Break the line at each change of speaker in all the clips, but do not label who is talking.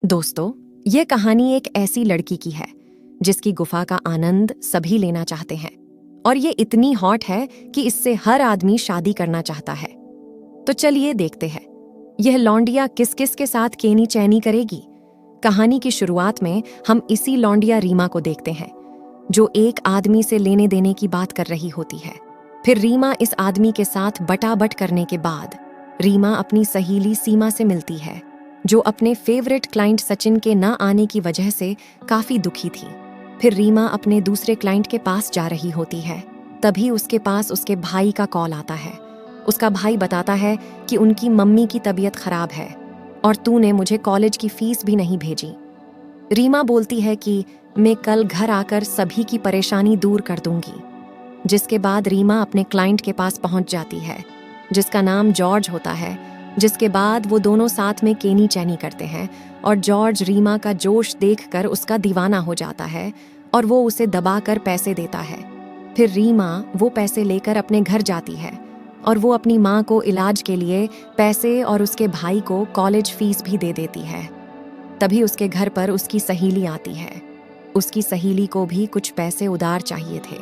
दोस्तों, ये कहानी एक ऐसी लड़की की है जिसकी गुफा का आनंद सभी लेना चाहते हैं और ये इतनी हॉट है कि इससे हर आदमी शादी करना चाहता है। तो चलिए देखते हैं यह लौंडिया किस किस के साथ केनी चैनी करेगी। कहानी की शुरुआत में हम इसी लौंडिया रीमा को देखते हैं जो एक आदमी से लेने देने की बात कर रही होती है। फिर रीमा इस आदमी के साथ बटाबट करने के बाद रीमा अपनी सहेली सीमा से मिलती है जो अपने फेवरेट क्लाइंट सचिन के ना आने की वजह से काफी दुखी थी। फिर रीमा अपने दूसरे क्लाइंट के पास जा रही होती है, तभी उसके पास उसके भाई का कॉल आता है। उसका भाई बताता है कि उनकी मम्मी की तबीयत खराब है और तूने मुझे कॉलेज की फीस भी नहीं भेजी। रीमा बोलती है कि मैं कल घर आकर सभी की परेशानी दूर कर दूंगी। जिसके बाद रीमा अपने क्लाइंट के पास पहुंच जाती है जिसका नाम जॉर्ज होता है। जिसके बाद वो दोनों साथ में केनी चैनी करते हैं और जॉर्ज रीमा का जोश देखकर उसका दीवाना हो जाता है और वो उसे दबाकर पैसे देता है। फिर रीमा वो पैसे लेकर अपने घर जाती है और वो अपनी माँ को इलाज के लिए पैसे और उसके भाई को कॉलेज फीस भी दे देती है। तभी उसके घर पर उसकी सहेली आती है। उसकी सहेली को भी कुछ पैसे उधार चाहिए थे,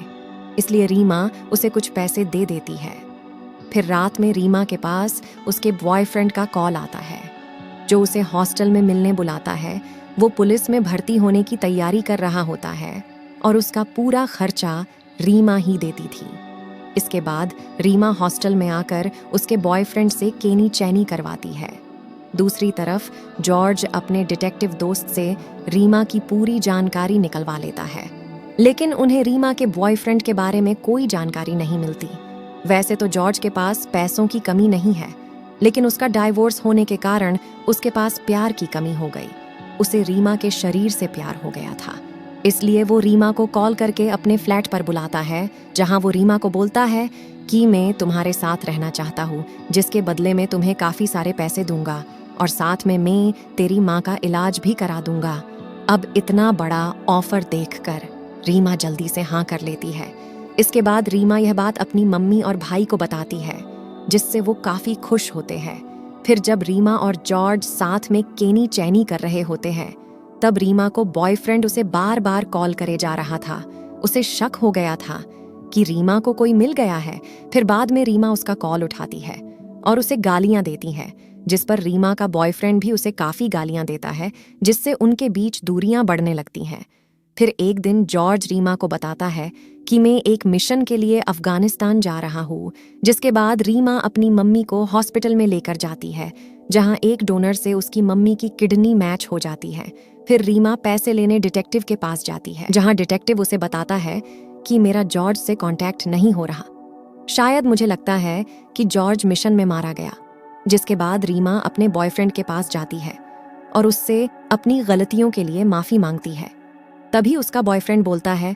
इसलिए रीमा उसे कुछ पैसे दे देती है। फिर रात में रीमा के पास उसके बॉयफ्रेंड का कॉल आता है जो उसे हॉस्टल में मिलने बुलाता है। वो पुलिस में भर्ती होने की तैयारी कर रहा होता है और उसका पूरा खर्चा रीमा ही देती थी। इसके बाद रीमा हॉस्टल में आकर उसके बॉयफ्रेंड से केनी चैनी करवाती है। दूसरी तरफ जॉर्ज अपने डिटेक्टिव दोस्त से रीमा की पूरी जानकारी निकलवा लेता है, लेकिन उन्हें रीमा के बॉयफ्रेंड के बारे में कोई जानकारी नहीं मिलती। वैसे तो जॉर्ज के पास पैसों की कमी नहीं है, लेकिन उसका डाइवोर्स होने के कारण उसके पास प्यार की कमी हो गई। उसे रीमा के शरीर से प्यार हो गया था, इसलिए वो रीमा को कॉल करके अपने फ्लैट पर बुलाता है जहां वो रीमा को बोलता है कि मैं तुम्हारे साथ रहना चाहता हूँ, जिसके बदले में तुम्हें काफ़ी सारे पैसे दूंगा और साथ में मैं तेरी माँ का इलाज भी करा दूंगा। अब इतना बड़ा ऑफर देखकर रीमा जल्दी से हाँ कर लेती है। इसके बाद रीमा यह बात अपनी मम्मी और भाई को बताती है जिससे वो काफ़ी खुश होते हैं। फिर जब रीमा और जॉर्ज साथ में केनी चैनी कर रहे होते हैं तब रीमा को बॉयफ्रेंड उसे बार बार कॉल करे जा रहा था। उसे शक हो गया था कि रीमा को कोई मिल गया है। फिर बाद में रीमा उसका कॉल उठाती है और उसे गालियां देती है, जिस पर रीमा का बॉयफ्रेंड भी उसे काफ़ी गालियां देता है, जिससे उनके बीच दूरियां बढ़ने लगती हैं। फिर एक दिन जॉर्ज रीमा को बताता है कि मैं एक मिशन के लिए अफगानिस्तान जा रहा हूँ। जिसके बाद रीमा अपनी मम्मी को हॉस्पिटल में लेकर जाती है जहाँ एक डोनर से उसकी मम्मी की किडनी मैच हो जाती है। फिर रीमा पैसे लेने डिटेक्टिव के पास जाती है जहाँ डिटेक्टिव उसे बताता है कि मेरा जॉर्ज से कांटेक्ट नहीं हो रहा, शायद मुझे लगता है कि जॉर्ज मिशन में मारा गया। जिसके बाद रीमा अपने बॉयफ्रेंड के पास जाती है और उससे अपनी गलतियों के लिए माफ़ी मांगती है। तभी उसका बॉयफ्रेंड बोलता है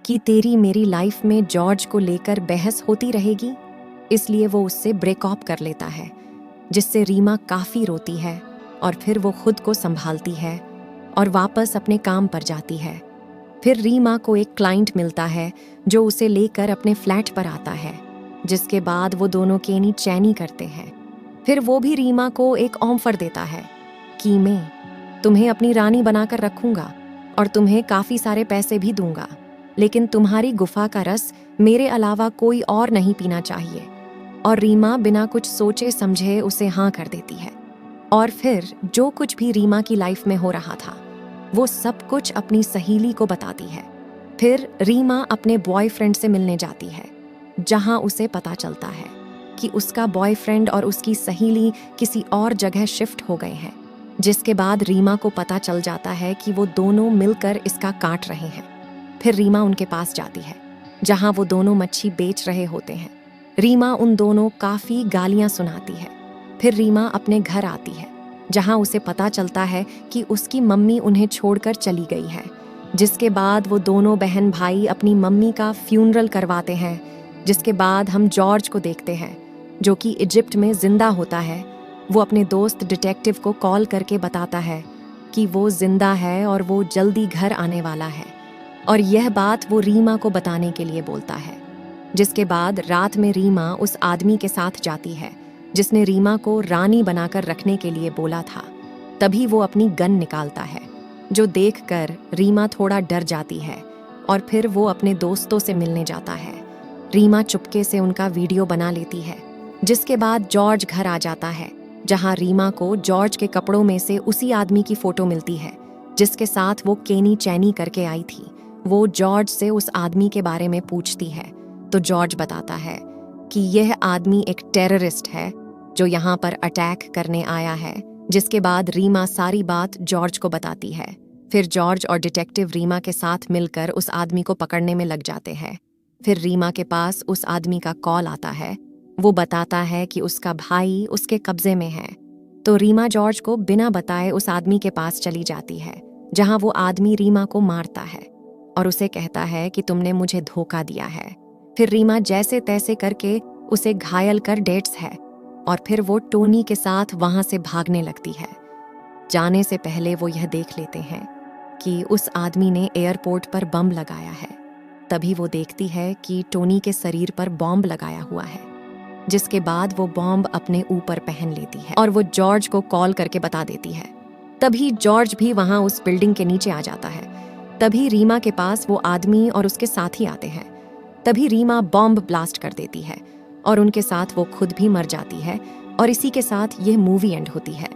कि तेरी मेरी लाइफ में जॉर्ज को लेकर बहस होती रहेगी, इसलिए वो उससे ब्रेकअप कर लेता है, जिससे रीमा काफ़ी रोती है और फिर वो खुद को संभालती है और वापस अपने काम पर जाती है। फिर रीमा को एक क्लाइंट मिलता है जो उसे लेकर अपने फ्लैट पर आता है, जिसके बाद वो दोनों केनी चैनी करते हैं। फिर वो भी रीमा को एक ऑफर देता है कि मैं तुम्हें अपनी रानी बनाकर रखूंगा और तुम्हें काफ़ी सारे पैसे भी दूंगा, लेकिन तुम्हारी गुफा का रस मेरे अलावा कोई और नहीं पीना चाहिए। और रीमा बिना कुछ सोचे समझे उसे हाँ कर देती है। और फिर जो कुछ भी रीमा की लाइफ में हो रहा था वो सब कुछ अपनी सहेली को बताती है। फिर रीमा अपने बॉयफ्रेंड से मिलने जाती है जहाँ उसे पता चलता है कि उसका बॉयफ्रेंड और उसकी सहेली किसी और जगह शिफ्ट हो गए हैं। जिसके बाद रीमा को पता चल जाता है कि वो दोनों मिलकर इसका काट रहे हैं। फिर रीमा उनके पास जाती है जहां वो दोनों मच्छी बेच रहे होते हैं। रीमा उन दोनों काफ़ी गालियां सुनाती है। फिर रीमा अपने घर आती है जहां उसे पता चलता है कि उसकी मम्मी उन्हें छोड़कर चली गई है। जिसके बाद वो दोनों बहन भाई अपनी मम्मी का फ्यूनरल करवाते हैं। जिसके बाद हम जॉर्ज को देखते हैं जो कि इजिप्ट में जिंदा होता है। वो अपने दोस्त डिटेक्टिव को कॉल करके बताता है कि वो जिंदा है और वो जल्दी घर आने वाला है, और यह बात वो रीमा को बताने के लिए बोलता है। जिसके बाद रात में रीमा उस आदमी के साथ जाती है जिसने रीमा को रानी बनाकर रखने के लिए बोला था। तभी वो अपनी गन निकालता है, जो देखकर रीमा थोड़ा डर जाती है और फिर वो अपने दोस्तों से मिलने जाता है। रीमा चुपके से उनका वीडियो बना लेती है, जिसके बाद जॉर्ज घर आ जाता है, जहां रीमा को जॉर्ज के कपड़ों में से उसी आदमी की फोटो मिलती है जिसके साथ वो केनी चैनी करके आई थी। वो जॉर्ज से उस आदमी के बारे में पूछती है तो जॉर्ज बताता है कि यह आदमी एक टेररिस्ट है जो यहाँ पर अटैक करने आया है। जिसके बाद रीमा सारी बात जॉर्ज को बताती है। फिर जॉर्ज और डिटेक्टिव रीमा के साथ मिलकर उस आदमी को पकड़ने में लग जाते हैं। फिर रीमा के पास उस आदमी का कॉल आता है। वो बताता है कि उसका भाई उसके कब्जे में है। तो रीमा जॉर्ज को बिना बताए उस आदमी के पास चली जाती है, जहां वो आदमी रीमा को मारता है और उसे कहता है कि तुमने मुझे धोखा दिया है। फिर रीमा जैसे तैसे करके उसे घायल कर डेट्स है और फिर वो टोनी के साथ वहां से भागने लगती है। जाने से पहले वो यह देख लेते हैं कि उस आदमी ने एयरपोर्ट पर बम लगाया है। तभी वो देखती है कि टोनी के शरीर पर बॉम्ब लगाया हुआ है, जिसके बाद वो बॉम्ब अपने ऊपर पहन लेती है और वो जॉर्ज को कॉल करके बता देती है। तभी जॉर्ज भी वहां उस बिल्डिंग के नीचे आ जाता है। तभी रीमा के पास वो आदमी और उसके साथी आते हैं। तभी रीमा बॉम्ब ब्लास्ट कर देती है और उनके साथ वो खुद भी मर जाती है और इसी के साथ यह मूवी एंड होती है।